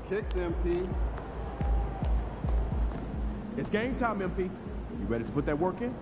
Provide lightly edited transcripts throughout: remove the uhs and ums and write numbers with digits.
kicks, MP. It's game time, MP. You ready to put that work in?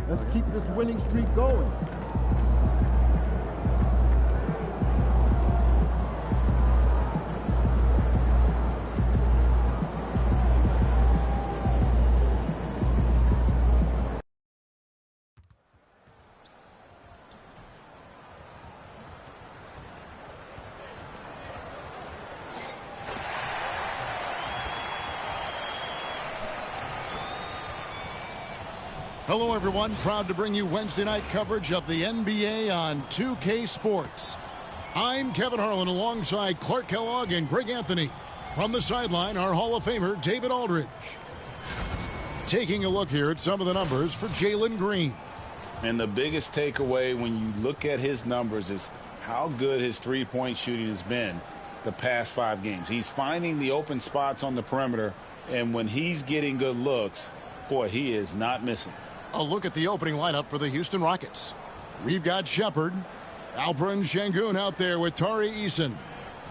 Let's keep this winning streak going. Hello, everyone. Proud to bring you Wednesday night coverage of the NBA on 2K Sports. I'm Kevin Harlan alongside Clark Kellogg and Greg Anthony. From the sideline, our Hall of Famer, David Aldridge. Taking a look here at some of the numbers for Jalen Green. And the biggest takeaway when you look at his numbers is how good his three-point shooting has been the past 5 games. He's finding the open spots on the perimeter, and when he's getting good looks, boy, he is not missing. A look at the opening lineup for the Houston Rockets. We've got Shepard, Alperen Şengün out there with Tari Eason.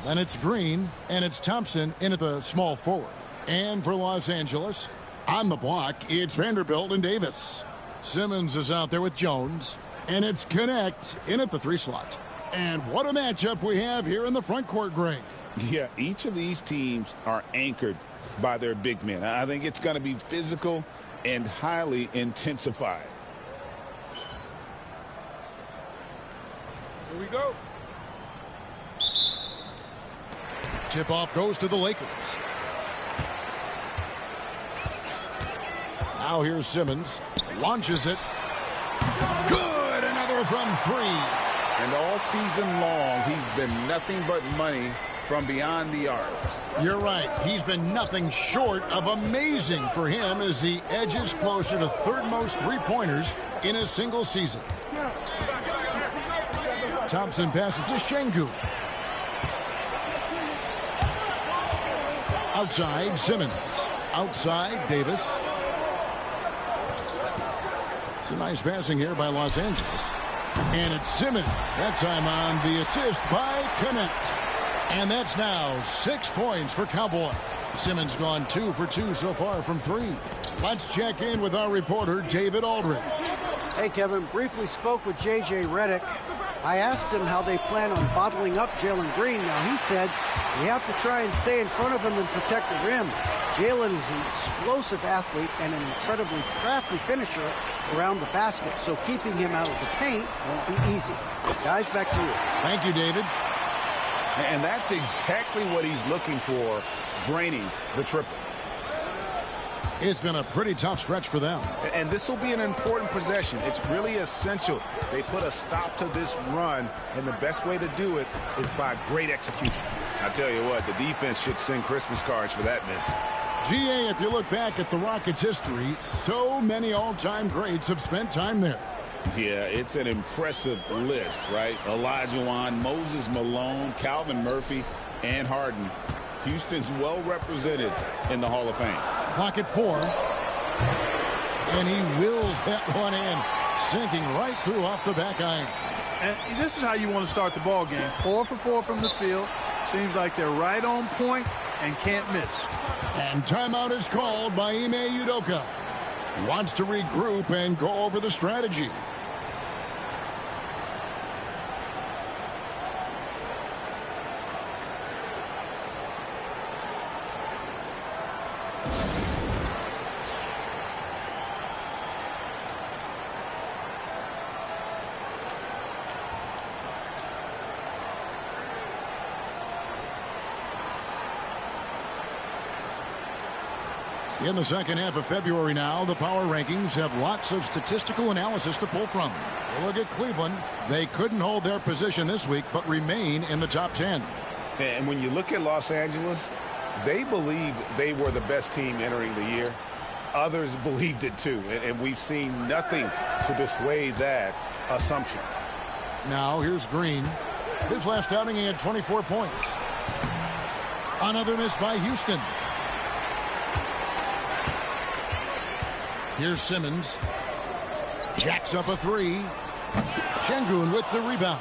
Then it's Green, and it's Thompson in at the small forward. And for Los Angeles, on the block, it's Vanderbilt and Davis. Simmons is out there with Jones, and it's Connect in at the 3 slot. And what a matchup we have here in the front court, Greg. Yeah, each of these teams are anchored by their big men. I think it's going to be physical and highly intensified. Here we go. Tip-off goes to the Lakers. Now here's Simmons. Launches it. Good! Another from 3. And all season long, he's been nothing but money from beyond the arc. You're right. He's been nothing short of amazing for him as he edges closer to third most three-pointers in a single season. Thompson passes to Şengün. Outside, Simmons. Outside, Davis. It's a nice passing here by Los Angeles. And it's Simmons. That time on the assist by Connect. And that's now 6 points for Cowboy. Simmons gone 2 for 2 so far from 3. Let's check in with our reporter, David Aldridge. Hey, Kevin. Briefly spoke with J.J. Redick. I asked him how they plan on bottling up Jalen Green. Now, he said we have to try and stay in front of him and protect the rim. Jalen is an explosive athlete and an incredibly crafty finisher around the basket, so keeping him out of the paint won't be easy. Guys, back to you. Thank you, David. And that's exactly what he's looking for, draining the triple. It's been a pretty tough stretch for them. And this will be an important possession. It's really essential. They put a stop to this run, and the best way to do it is by great execution. I tell you what, the defense should send Christmas cards for that miss. GA, if you look back at the Rockets' history, so many all-time greats have spent time there. Yeah, it's an impressive list, right? Olajuwon, Moses Malone, Calvin Murphy, and Harden. Houston's well represented in the Hall of Fame. Clock at 4. And he wills that one in, sinking right through off the back iron. And this is how you want to start the ball game. 4 for 4 from the field. Seems like they're right on point and can't miss. And timeout is called by Ime Udoka. He wants to regroup and go over the strategy. In the second half of February now, the power rankings have lots of statistical analysis to pull from. Look at Cleveland. They couldn't hold their position this week, but remain in the top 10. And when you look at Los Angeles, they believed they were the best team entering the year. Others believed it too, and we've seen nothing to dissuade that assumption. Now here's Green. His last outing, he had 24 points. Another miss by Houston. Here's Simmons. Jacks up a 3. Şengün with the rebound.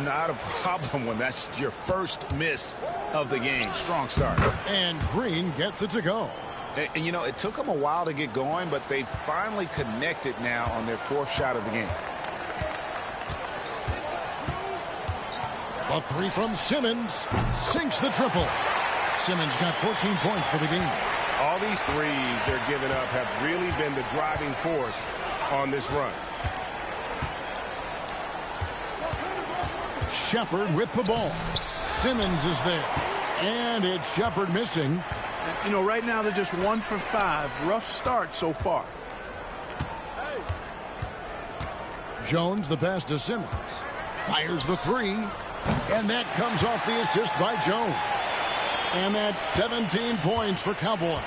Not a problem when that's your first miss of the game. Strong start. And Green gets it to go. And you know, it took them a while to get going, but they finally connected now on their 4th shot of the game. A 3 from Simmons. Sinks the triple. Simmons got 14 points for the game. All these threes they're giving up have really been the driving force on this run. Shepard with the ball. Simmons is there. And it's Shepard missing. You know, right now they're just 1 for 5. Rough start so far. Jones, the pass to Simmons. Fires the 3. And that comes off the assist by Jones. And that's 17 points for Cowboy.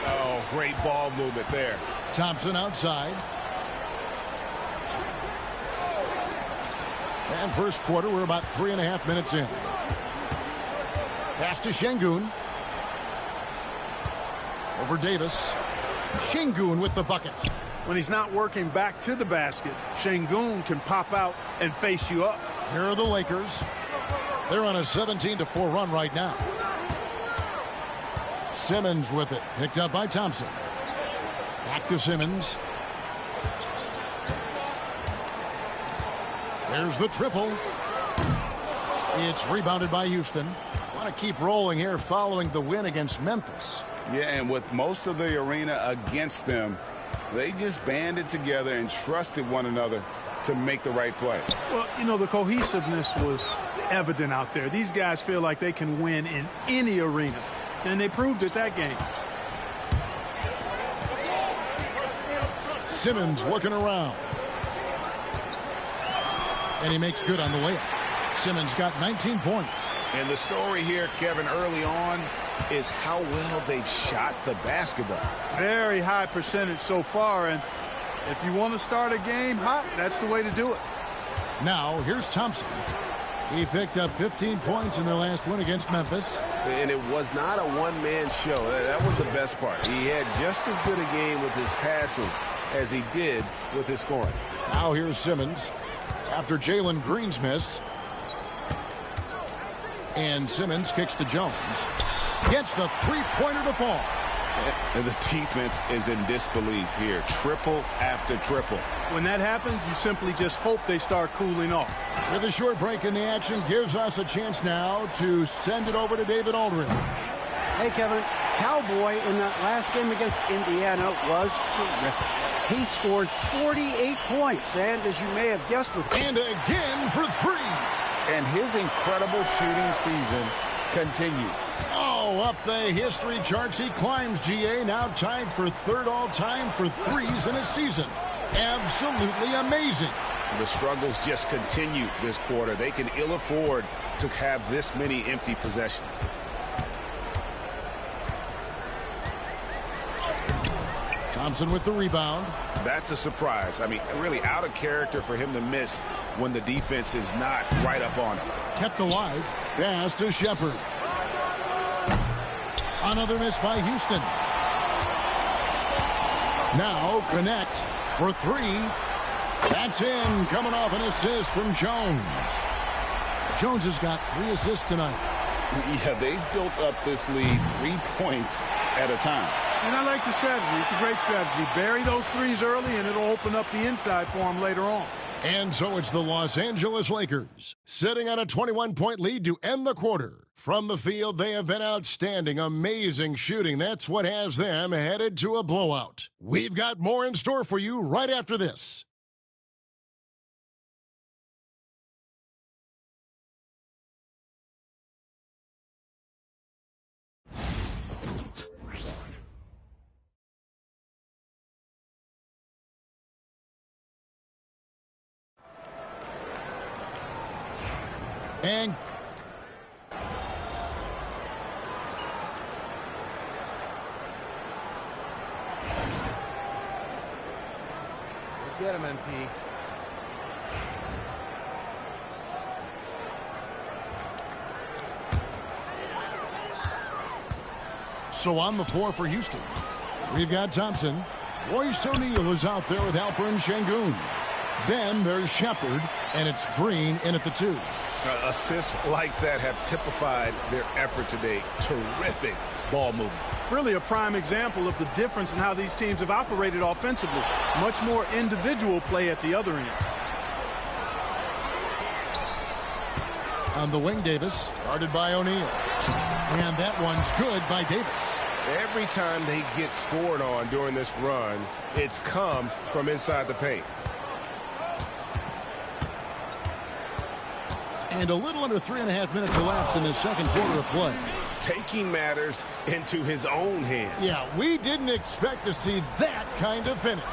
Oh, great ball movement there. Thompson outside. And first quarter, we're about 3.5 minutes in. Pass to Şengün. Over Davis. Şengün with the bucket. When he's not working back to the basket, Şengün can pop out and face you up. Here are the Lakers. They're on a 17-4 run right now. Simmons with it. Picked up by Thompson. Back to Simmons. There's the triple. It's rebounded by Houston. Want to keep rolling here following the win against Memphis. Yeah, and with most of the arena against them, they just banded together and trusted one another to make the right play. Well, you know, the cohesiveness was evident out there. These guys feel like they can win in any arena. And they proved it that game. Simmons looking around. And he makes good on the layup. Simmons got 19 points. And the story here, Kevin, early on is how well they've shot the basketball. Very high percentage so far. And if you want to start a game hot, that's the way to do it. Now, here's Thompson. He picked up 15 points in their last win against Memphis. And it was not a one-man show. That was the best part. He had just as good a game with his passing as he did with his scoring. Now here's Simmons after Jalen Green's miss. And Simmons kicks to Jones. Gets the three-pointer to fall. And the defense is in disbelief here. Triple after triple. When that happens, you simply just hope they start cooling off. With a short break in the action, gives us a chance now to send it over to David Aldridge. Hey, Kevin, Cowboy in that last game against Indiana was terrific. He scored 48 points, and as you may have guessed with... And again for 3. And his incredible shooting season continued. Oh, up the history charts he climbs, GA, now tied for 3rd all-time for threes in a season. Absolutely amazing. The struggles just continue this quarter. They can ill afford to have this many empty possessions. Thompson with the rebound. That's a surprise. I mean, really out of character for him to miss when the defense is not right up on him. Kept alive. Pass to Shepard. Another miss by Houston. Now connect for three. That's in. Coming off an assist from Jones. Jones has got 3 assists tonight. Yeah, they built up this lead 3 points at a time. And I like the strategy. It's a great strategy. Bury those threes early, and it'll open up the inside for him later on. And so it's the Los Angeles Lakers sitting on a 21-point lead to end the quarter. From the field, they have been outstanding, amazing shooting. That's what has them headed to a blowout. We've got more in store for you right after this. And get him, MP. so on the floor for Houston, we've got Thompson. Royce O'Neal is out there with Alperen Şengün. Then there's Shepard, and it's Green in at the 2. Assists like that have typified their effort today. Terrific ball movement. Really a prime example of the difference in how these teams have operated offensively. Much more individual play at the other end. On the wing, Davis, guarded by O'Neal. And that one's good by Davis. Every time they get scored on during this run, it's come from inside the paint. And a little under 3.5 minutes elapsed in the second quarter of play. Taking matters into his own hands. Yeah, we didn't expect to see that kind of finish.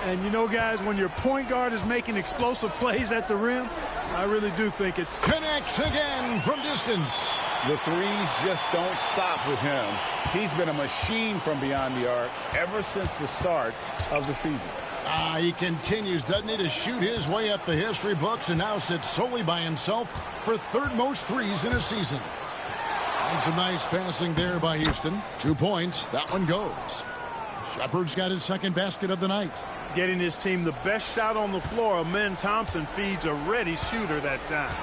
And you know, guys, when your point guard is making explosive plays at the rim, I really do think it's... Connects again from distance. The threes just don't stop with him. He's been a machine from beyond the arc ever since the start of the season. He continues, doesn't he, to shoot his way up the history books and now sits solely by himself for third most threes in a season. And some nice passing there by Houston. 2 points. That one goes. Shepard's got his second basket of the night. Getting his team the best shot on the floor. Amen Thompson feeds a ready shooter that time.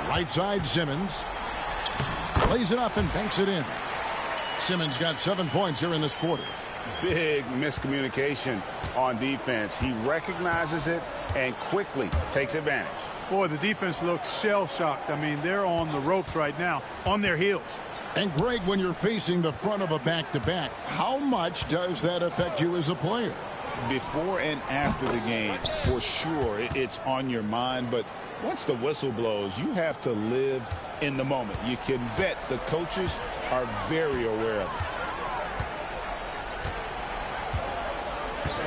Right side, Simmons. Plays it up and banks it in. Simmons got 7 points here in this quarter. Big miscommunication on defense. He recognizes it and quickly takes advantage. Boy, the defense looks shell-shocked. I mean, they're on the ropes right now, on their heels. And, Greg, when you're facing the front of a back-to-back, how much does that affect you as a player? Before and after the game, for sure, it's on your mind. But once the whistle blows, you have to live in the moment. You can bet the coaches are very aware of it.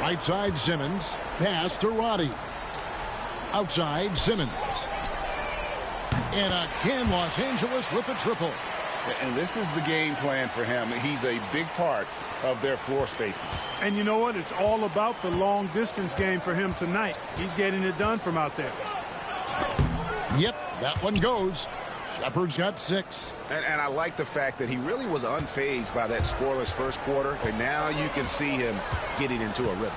Right side, Simmons. Pass to Roddy. Outside, Simmons. And again, Los Angeles with the triple. And this is the game plan for him. He's a big part of their floor spacing. And you know what? It's all about the long-distance game for him tonight. He's getting it done from out there. Yep, that one goes. Shepard's got 6. And I like the fact that he really was unfazed by that scoreless first quarter, and now you can see him getting into a rhythm.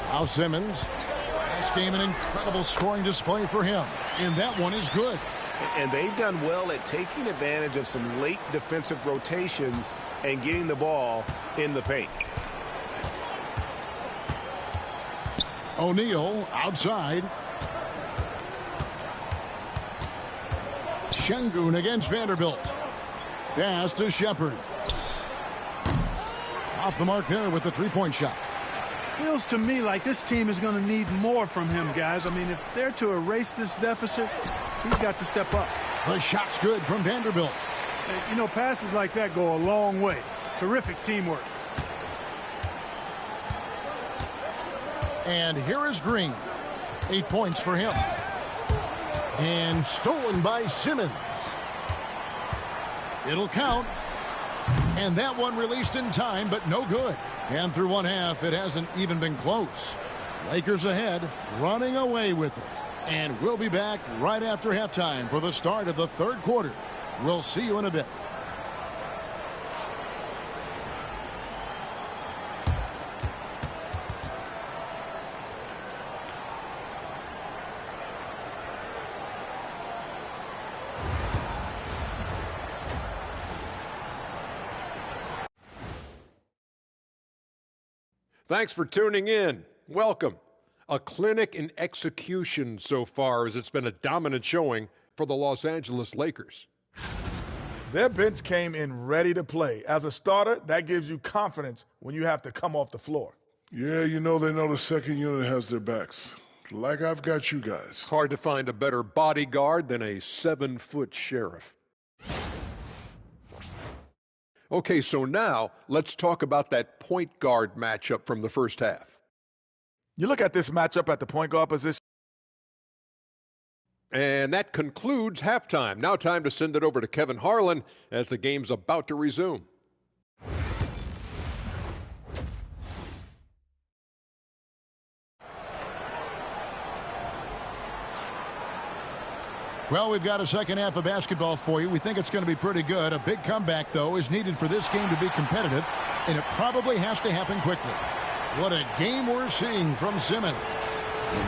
Now Simmons. This game an incredible scoring display for him. And that one is good. And they've done well at taking advantage of some late defensive rotations and getting the ball in the paint. O'Neal outside. Şengün against Vanderbilt. Pass to Shepard. Off the mark there with the three-point shot. Feels to me like this team is going to need more from him, guys. I mean, if they're to erase this deficit, he's got to step up. The shot's good from Vanderbilt. And, you know, passes like that go a long way. Terrific teamwork. And here is Green. 8 points for him. And stolen by Simmons. It'll count. And that one released in time, but no good. And through one half, it hasn't even been close. Lakers ahead, running away with it. And we'll be back right after halftime for the start of the third quarter. We'll see you in a bit. Thanks for tuning in. Welcome. A clinic in execution so far, as it's been a dominant showing for the Los Angeles Lakers. Their bench came in ready to play. As a starter, that gives you confidence when you have to come off the floor. Yeah, you know they know the second unit has their backs. Like I've got you guys. Hard to find a better bodyguard than a 7-foot sheriff. Okay, so now let's talk about that point guard matchup from the first half. You look at this matchup at the point guard position. And that concludes halftime. Now time to send it over to Kevin Harlan as the game's about to resume. Well, we've got a second half of basketball for you. We think it's going to be pretty good. A big comeback, though, is needed for this game to be competitive, and it probably has to happen quickly. What a game we're seeing from Simmons.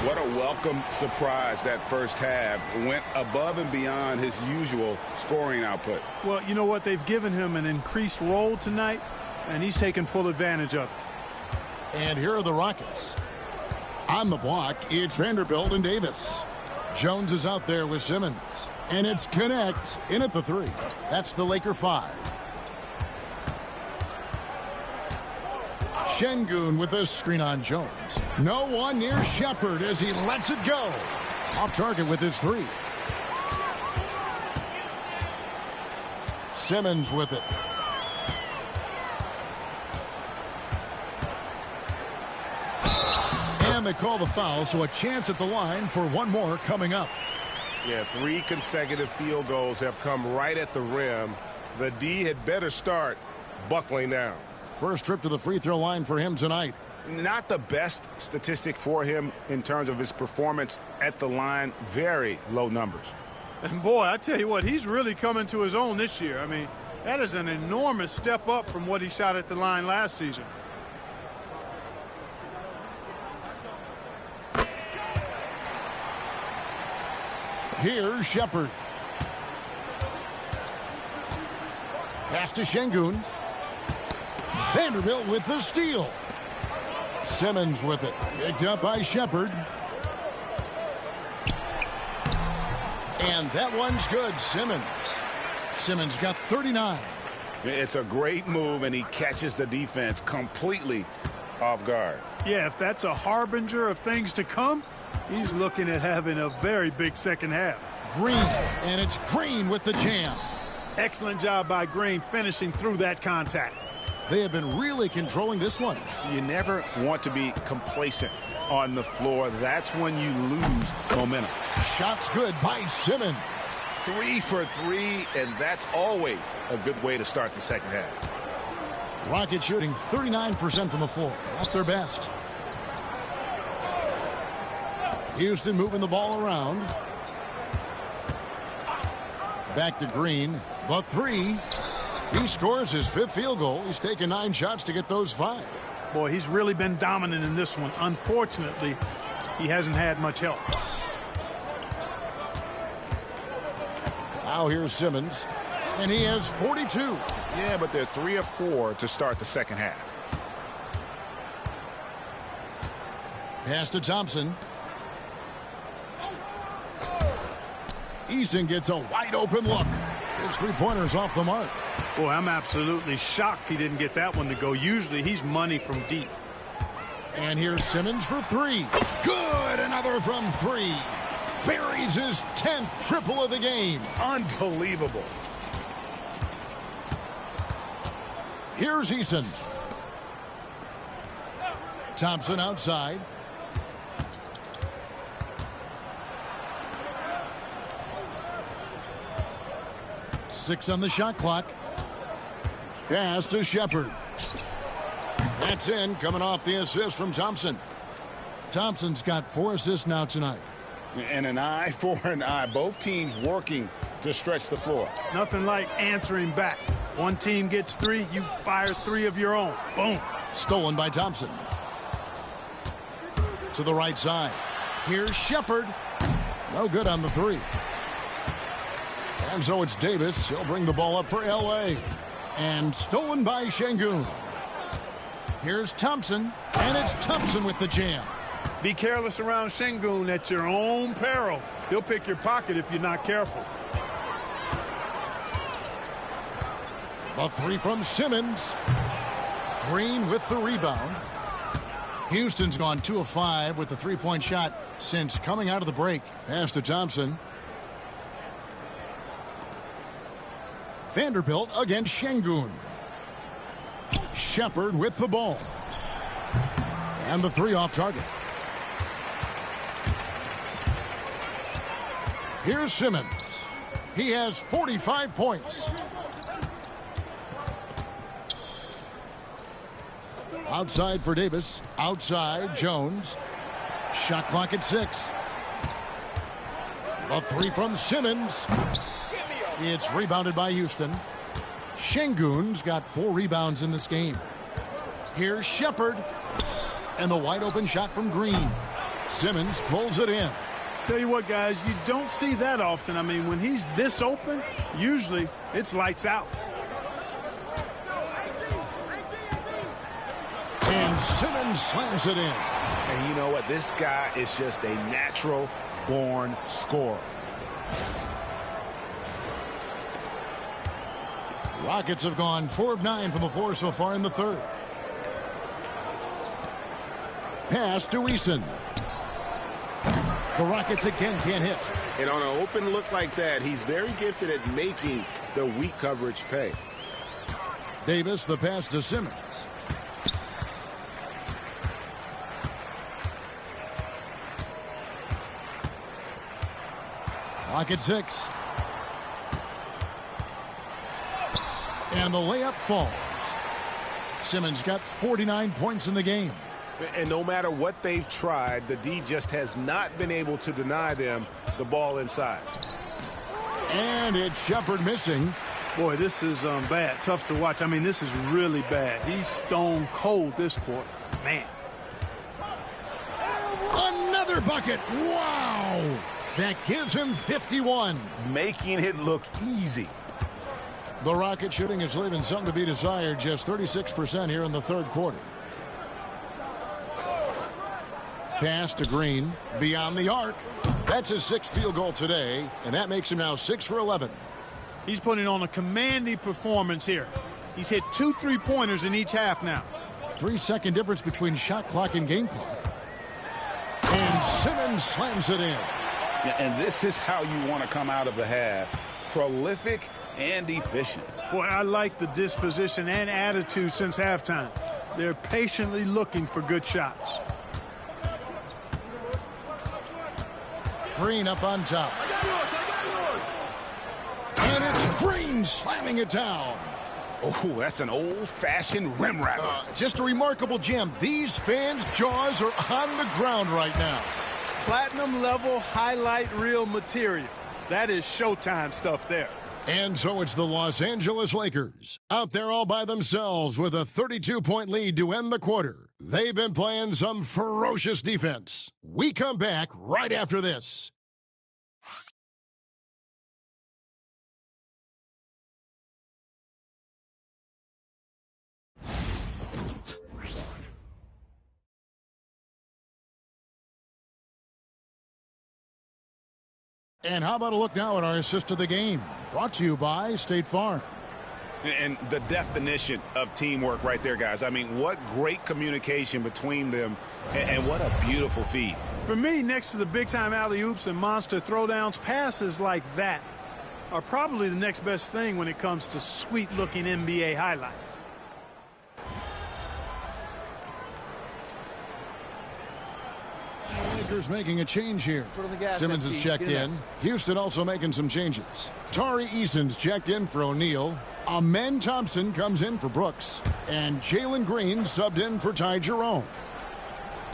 What a welcome surprise that first half. Went above and beyond his usual scoring output. Well, you know what? They've given him an increased role tonight, and he's taken full advantage of it. And here are the Rockets. On the block, it's Vanderbilt and Davis. Jones is out there with Simmons. And it's Connect in at the 3. That's the Laker 5. Şengün with a screen on Jones. No one near Shepard as he lets it go. Off target with his 3. Simmons with it. And they call the foul, so a chance at the line for one more coming up. Yeah, 3 consecutive field goals have come right at the rim. The D had better start buckling down. First trip to the free throw line for him tonight. Not the best statistic for him in terms of his performance at the line. Very low numbers. And boy, I tell you what, he's really coming to his own this year. I mean, that is an enormous step up from what he shot at the line last season. Here's Shepard. Pass to Şengün. Vanderbilt with the steal. Simmons with it. Picked up by Shepard. And that one's good. Simmons got 39. It's a great move, and he catches the defense completely off guard. Yeah, if that's a harbinger of things to come, he's looking at having a very big second half. Green, and it's Green with the jam. Excellent job by Green finishing through that contact. They have been really controlling this one. You never want to be complacent on the floor. That's when you lose momentum. Shots good by Simmons. 3 for 3, and that's always a good way to start the second half. Rockets shooting 39% from the floor. Not their best. Houston moving the ball around. Back to Green. The 3. He scores his 5th field goal. He's taken 9 shots to get those 5. Boy, he's really been dominant in this one. Unfortunately, he hasn't had much help. Now here's Simmons. And he has 42. Yeah, but they're 3 of 4 to start the second half. Pass to Thompson. Eason gets a wide open look. His 3-pointers off the mark. Boy, I'm absolutely shocked he didn't get that one to go. Usually he's money from deep. And here's Simmons for 3. Good, another from 3. Buries his 10th triple of the game. Unbelievable. Here's Eason. Thompson outside. 6 on the shot clock. Pass to Shepard. That's in, coming off the assist from Thompson. Thompson's got 4 assists now tonight. And an eye for an eye. Both teams working to stretch the floor. Nothing like answering back. One team gets 3, you fire 3 of your own. Boom. Stolen by Thompson. To the right side. Here's Shepard. No good on the 3. And so it's Davis. He'll bring the ball up for L.A. And stolen by Şengün. Here's Thompson. And it's Thompson with the jam. Be careless around Şengün at your own peril. He'll pick your pocket if you're not careful. The 3 from Simmons. Green with the rebound. Houston's gone 2 of 5 with the 3-point shot since coming out of the break. Pass to Thompson. Vanderbilt against Şengün. Shepard with the ball. And the 3 off target. Here's Simmons. He has 45 points. Outside for Davis. Outside, Jones. Shot clock at 6. The 3 from Simmons. It's rebounded by Houston. Şengün's got 4 rebounds in this game. Here's Shepard. And the wide open shot from Green. Simmons pulls it in. Tell you what, guys, you don't see that often. I mean, when he's this open, usually it's lights out. And Simmons slams it in. And you know what? This guy is just a natural-born scorer. Rockets have gone 4 of 9 from the floor so far in the 3rd. Pass to Eason. The Rockets again can't hit. And on an open look like that, he's very gifted at making the weak coverage pay. Davis, the pass to Simmons. Clock at 6. And the layup falls. Simmons got 49 points in the game. And no matter what they've tried, the D just has not been able to deny them the ball inside. And it's Shepard missing. Boy, this is bad. Tough to watch. I mean, this is really bad. He's stone cold this quarter. Man. Another bucket. Wow. That gives him 51. Making it look easy. The Rocket shooting is leaving something to be desired. Just 36% here in the 3rd quarter. Pass to Green. Beyond the arc. That's his 6th field goal today, and that makes him now 6 for 11. He's putting on a commanding performance here. He's hit 2 3-pointers in each half now. 3-second difference between shot clock and game clock. And Simmons slams it in. And this is how you want to come out of the half. Prolific and efficient. Boy, I like the disposition and attitude since halftime. They're patiently looking for good shots. Green up on top. And it's Green slamming it down. Oh, that's an old-fashioned rim wrapper. Just a remarkable jam. These fans' jaws are on the ground right now. Platinum level highlight reel material. That is Showtime stuff there. And so it's the Los Angeles Lakers out there all by themselves with a 32-point lead to end the quarter. They've been playing some ferocious defense. We come back right after this. And how about a look now at our assist of the game? Brought to you by State Farm. And the definition of teamwork right there, guys. I mean, what great communication between them, and what a beautiful feed. For me, next to the big-time alley-oops and monster throwdowns, passes like that are probably the next best thing when it comes to sweet-looking NBA highlight. Lakers making a change here. Simmons is checked in. Houston also making some changes. Tari Eason's checked in for O'Neal. Amen Thompson comes in for Brooks. And Jalen Green subbed in for Ty Jerome.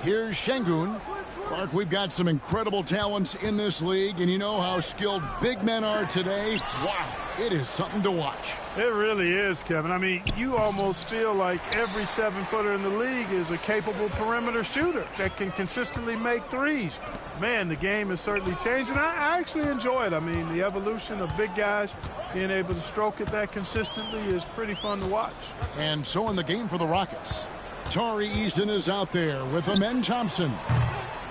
Here's Şengün. Clark, we've got some incredible talents in this league, and you know how skilled big men are today. Wow, it is something to watch. It really is, Kevin. I mean, you almost feel like every 7-footer in the league is a capable perimeter shooter that can consistently make threes. Man, the game has certainly changed, and I actually enjoy it. I mean, the evolution of big guys being able to stroke it that consistently is pretty fun to watch. And so in the game for the Rockets, Tari Eason is out there with Amen Thompson.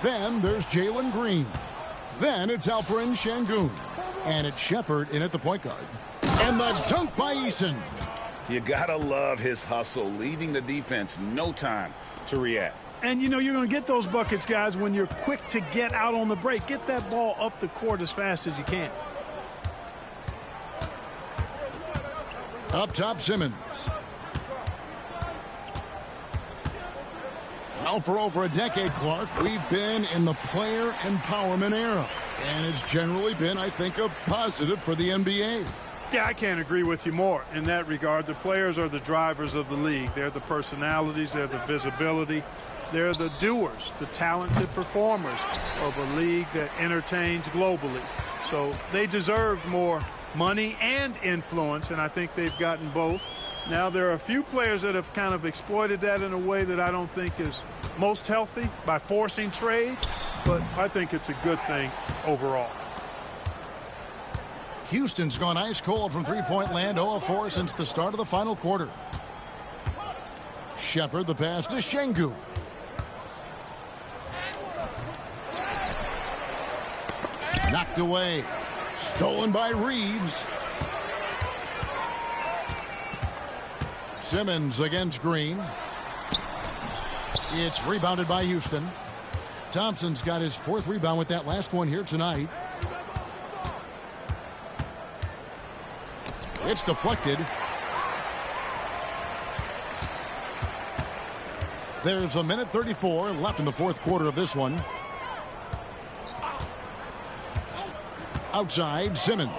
Then there's Jalen Green. Then it's Alperen Şengün. And it's Shepherd in at the point guard. And the dunk by Eason. You gotta love his hustle, leaving the defense no time to react. And, you know, you're going to get those buckets, guys, when you're quick to get out on the break. Get that ball up the court as fast as you can. Up top, Simmons. Well, for over a decade, Clark, we've been in the player empowerment era. And it's generally been, I think, a positive for the NBA. Yeah, I can't agree with you more in that regard. The players are the drivers of the league. They're the personalities. They're the visibility. They're the doers, the talented performers of a league that entertains globally. So they deserve more money and influence, and I think they've gotten both. Now, there are a few players that have kind of exploited that in a way that I don't think is most healthy by forcing trades, but I think it's a good thing overall. Houston's gone ice cold from three-point land, 0 of 4 since the start of the final quarter. Shepherd, the pass to Şengün. Knocked away. Stolen by Reeves. Simmons against Green. It's rebounded by Houston. Thompson's got his 4th rebound with that last one here tonight. It's deflected. There's a minute 34 left in the 4th quarter of this one. Outside, Simmons.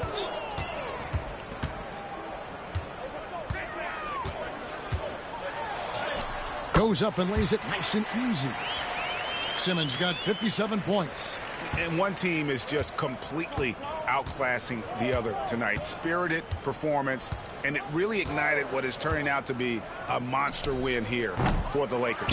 Goes up and lays it nice and easy. Simmons got 57 points. And one team is just completely outclassing the other tonight. Spirited performance, and it really ignited what is turning out to be a monster win here for the Lakers.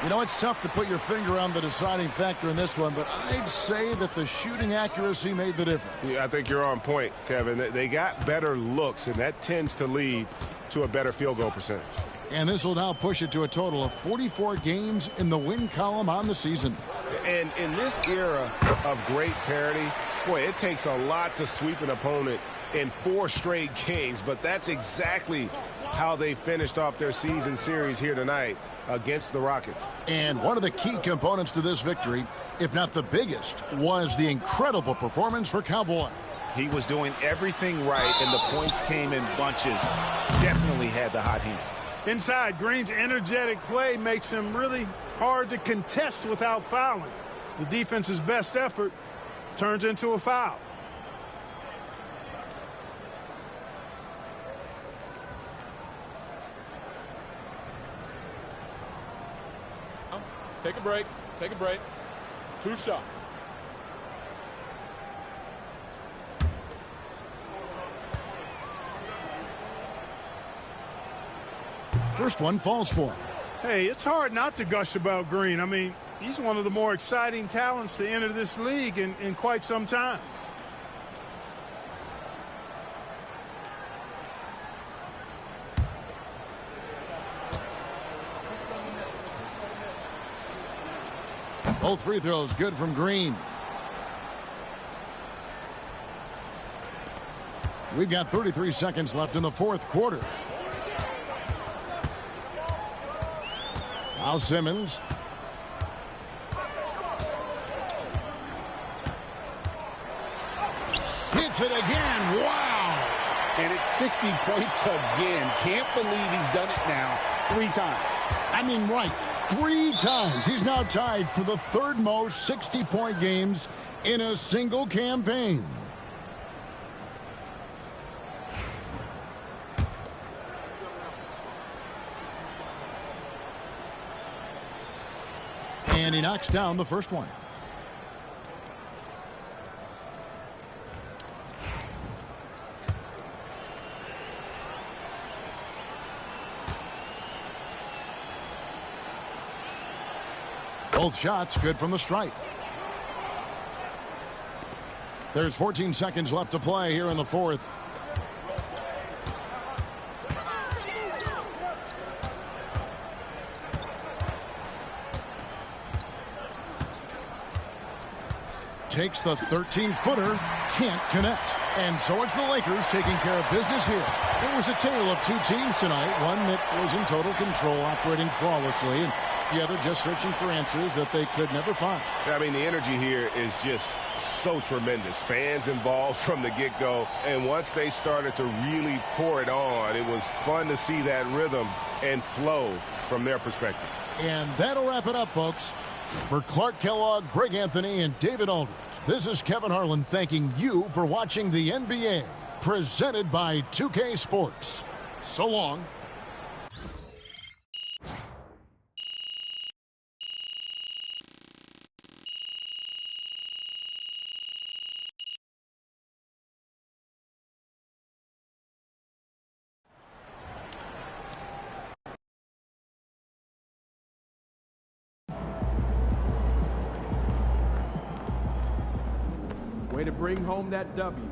You know, it's tough to put your finger on the deciding factor in this one, but I'd say that the shooting accuracy made the difference. Yeah, I think you're on point, Kevin. They got better looks, and that tends to lead to a better field goal percentage. And this will now push it to a total of 44 games in the win column on the season. And in this era of great parity, boy, it takes a lot to sweep an opponent in 4 straight games, but that's exactly how they finished off their season series here tonight against the Rockets. And one of the key components to this victory, if not the biggest, was the incredible performance for Cowboy. He was doing everything right, and the points came in bunches. Definitely had the hot hand. Inside, Green's energetic play makes him really hard to contest without fouling. The defense's best effort turns into a foul. Take a break. Take a break. 2 shots. First one falls for him. Hey, it's hard not to gush about Green. I mean, he's one of the more exciting talents to enter this league in quite some time. Both free throws good from Green. We've got 33 seconds left in the 4th quarter. Now Simmons. Hits it again. Wow. And it's 60 points again. Can't believe he's done it now 3 times. I mean, right. 3 times. He's now tied for the 3rd most 60-point games in a single campaign. And he knocks down the first one. Both shots good from the stripe. There's 14 seconds left to play here in the 4th. Takes the 13-footer, can't connect. And so it's the Lakers taking care of business here. It was a tale of 2 teams tonight, one that was in total control, operating flawlessly, and the other just searching for answers that they could never find. I mean, the energy here is just so tremendous. Fans involved from the get-go, and once they started to really pour it on, it was fun to see that rhythm and flow from their perspective. And that'll wrap it up, folks. For Clark Kellogg, Greg Anthony, and David Aldridge, this is Kevin Harlan thanking you for watching the NBA, presented by 2K Sports. So long. Way to bring home that W.